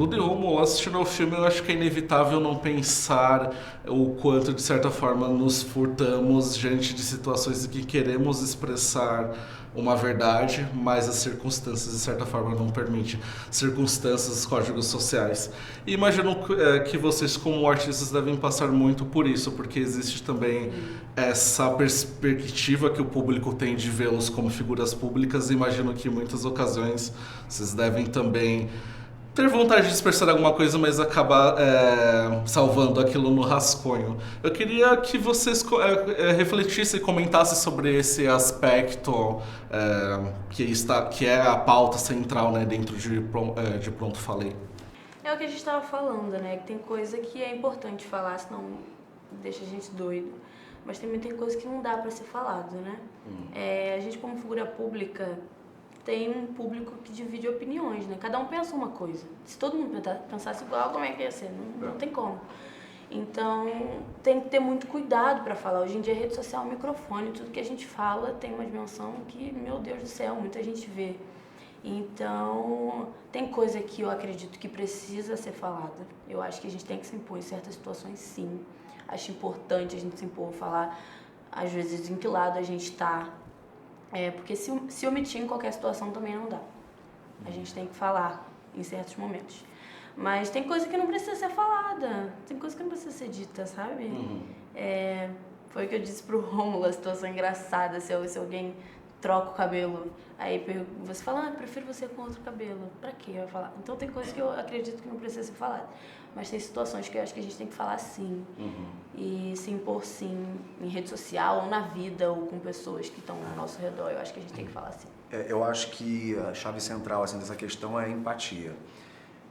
Tudo em Rômulo, assistindo ao filme, eu acho que é inevitável não pensar o quanto, de certa forma, nos furtamos diante de situações em que queremos expressar uma verdade, mas as circunstâncias, de certa forma, não permitem. Circunstâncias, códigos sociais. E imagino que vocês, como artistas, devem passar muito por isso, porque existe também essa perspectiva que o público tem de vê-los como figuras públicas, e imagino que em muitas ocasiões vocês devem também ter vontade de expressar alguma coisa, mas acabar salvando aquilo no rascunho. Eu queria que vocês refletissem e comentassem sobre esse aspecto que é a pauta central, né, dentro de Pronto Falei. É o que a gente estava falando, né? Que tem coisa que é importante falar, senão deixa a gente doido. Mas também tem coisa que não dá para ser falado, né? A gente, como figura pública, tem um público que divide opiniões, né? Cada um pensa uma coisa. Se todo mundo pensasse igual, como é que ia ser? Não tem como. Então, tem que ter muito cuidado para falar. Hoje em dia, a rede social, o microfone, tudo que a gente fala tem uma dimensão que, meu Deus do céu, muita gente vê. Então, tem coisa que eu acredito que precisa ser falada. Eu acho que a gente tem que se impor em certas situações, sim. Acho importante a gente se impor, falar, às vezes, em que lado a gente está. Porque se omitir em qualquer situação também não dá. A gente tem que falar em certos momentos. Mas tem coisa que não precisa ser falada, tem coisa que não precisa ser dita, sabe? Foi o que eu disse pro Rômulo, a situação engraçada, se alguém troca o cabelo, aí você fala, prefiro você com outro cabelo, pra quê? Eu vou falar. Então tem coisas que eu acredito que não precisa ser falada. Mas tem situações que eu acho que a gente tem que falar sim. E se impor sim, em rede social, ou na vida, ou com pessoas que estão ao nosso redor. Eu acho que a gente tem que falar sim. Eu acho que a chave central assim, dessa questão é a empatia.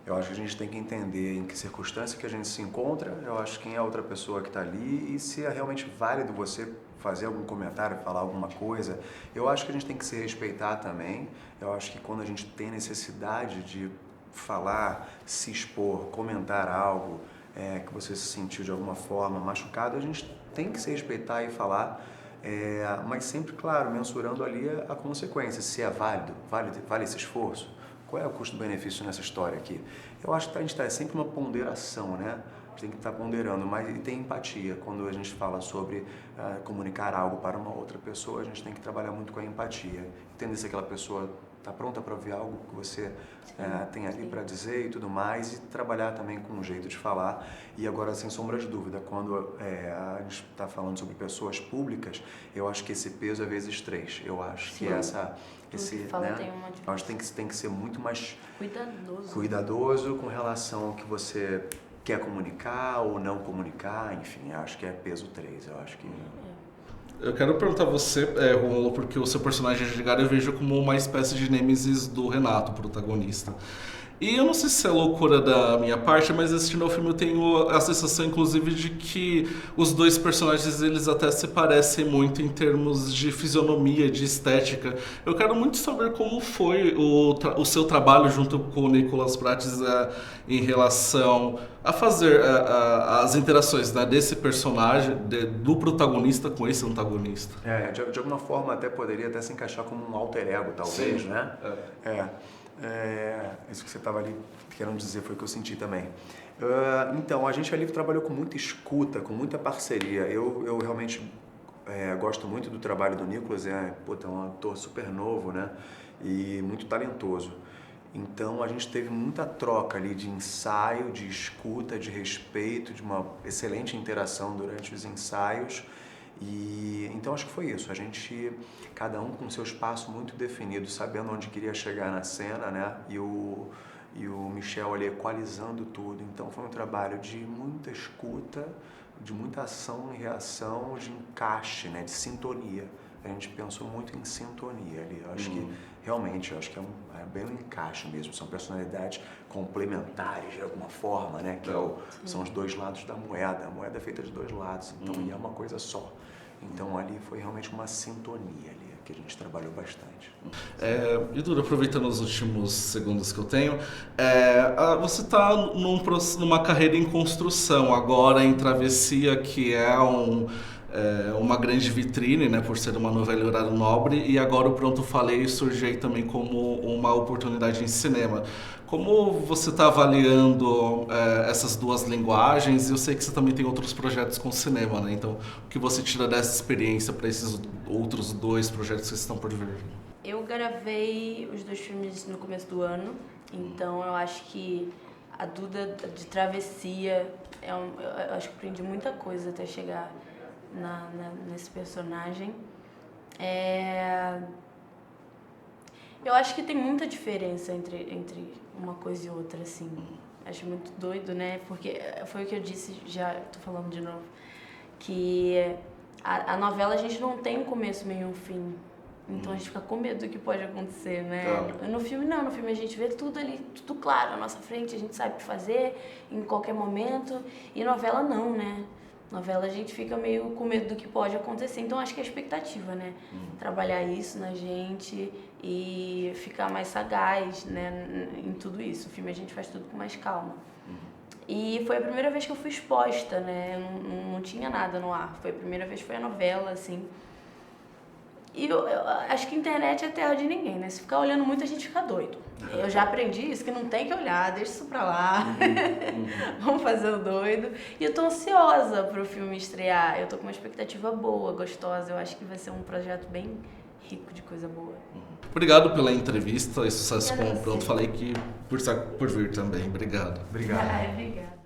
Eu acho que a gente tem que entender em que circunstância que a gente se encontra, eu acho quem é a outra pessoa que está ali e se é realmente válido você fazer algum comentário, falar alguma coisa. Eu acho que a gente tem que se respeitar também. Eu acho que quando a gente tem necessidade de falar, se expor, comentar algo que você se sentiu de alguma forma machucado, a gente tem que se respeitar e falar, mas sempre, claro, mensurando ali a consequência, se é válido, vale esse esforço. Qual é o custo-benefício nessa história aqui? Eu acho que a gente está sempre uma ponderação, né? A gente tem que estar ponderando, mas e tem empatia. Quando a gente fala sobre comunicar algo para uma outra pessoa, a gente tem que trabalhar muito com a empatia. Entender se aquela pessoa está pronta para ouvir algo que você tem ali para dizer e tudo mais, e trabalhar também com um jeito de falar. E agora, sem sombra de dúvida, quando a gente está falando sobre pessoas públicas, eu acho que esse peso é vezes 3. Eu acho que eu acho que tem que ser muito mais cuidadoso com relação ao que você quer comunicar ou não comunicar, enfim, eu acho que é peso 3, eu acho que... Eu quero perguntar a você, Rômulo, porque o seu personagem de Edgar eu vejo como uma espécie de nêmesis do Renato, protagonista. E eu não sei se é loucura da minha parte, mas assistindo ao filme eu tenho a sensação, inclusive, de que os dois personagens, eles até se parecem muito em termos de fisionomia, de estética. Eu quero muito saber como foi o seu trabalho junto com o Nicolas Prates em relação a fazer as interações, né, desse personagem, do protagonista com esse antagonista. De alguma forma até poderia até se encaixar como um alter ego, talvez, sim, né? Isso que você estava ali querendo dizer foi o que eu senti também. Então, a gente ali trabalhou com muita escuta, com muita parceria. Eu realmente gosto muito do trabalho do Nicolas, é um ator super novo, né? E muito talentoso. Então, a gente teve muita troca ali de ensaio, de escuta, de respeito, de uma excelente interação durante os ensaios. E então acho que foi isso, a gente, cada um com seu espaço muito definido, sabendo onde queria chegar na cena, né? E o Michel ali equalizando tudo. Então foi um trabalho de muita escuta, de muita ação e reação, de encaixe, né? De sintonia. A gente pensou muito em sintonia ali. Eu acho que realmente, eu acho que é bem um encaixe mesmo. São personalidades complementares de alguma forma, né? Que são os dois lados da moeda. A moeda é feita de dois lados, então e é uma coisa só. Então ali foi realmente uma sintonia ali, que a gente trabalhou bastante. E Dura, aproveitando os últimos segundos que eu tenho, você está numa carreira em construção agora em Travessia, que é uma grande vitrine, né, por ser uma novela em horário nobre, e agora o Pronto Falei surge aí também como uma oportunidade em cinema. Como você está avaliando essas duas linguagens? Eu sei que você também tem outros projetos com cinema, né? Então, o que você tira dessa experiência para esses outros 2 projetos que estão por vir? Eu gravei os 2 filmes no começo do ano, então eu acho que a Duda de Travessia, eu acho que aprendi muita coisa até chegar nesse personagem. Eu acho que tem muita diferença entre uma coisa e outra, assim. Acho muito doido, né? Porque foi o que eu disse, já tô falando de novo, que a novela a gente não tem um começo, meio e um fim. Então a gente fica com medo do que pode acontecer, né? Claro. No filme não, no filme a gente vê tudo ali, tudo claro, à nossa frente, a gente sabe o que fazer em qualquer momento. E novela não, né? Novela a gente fica meio com medo do que pode acontecer. Então acho que é a expectativa, né? Trabalhar isso na gente e ficar mais sagaz, né? Em tudo isso. O filme a gente faz tudo com mais calma. E foi a primeira vez que eu fui exposta, né? Não tinha nada no ar. Foi a primeira vez que foi a novela, assim. E eu acho que a internet é terra de ninguém, né? Se ficar olhando muito, a gente fica doido. Eu já aprendi isso, que não tem que olhar, deixa isso pra lá. Vamos fazer o doido. E eu tô ansiosa pro filme estrear. Eu tô com uma expectativa boa, gostosa. Eu acho que vai ser um projeto bem rico de coisa boa. Obrigado pela entrevista e sucesso com o Agradeço. Pronto. Falei que por vir também. Obrigado. Obrigado. Obrigada.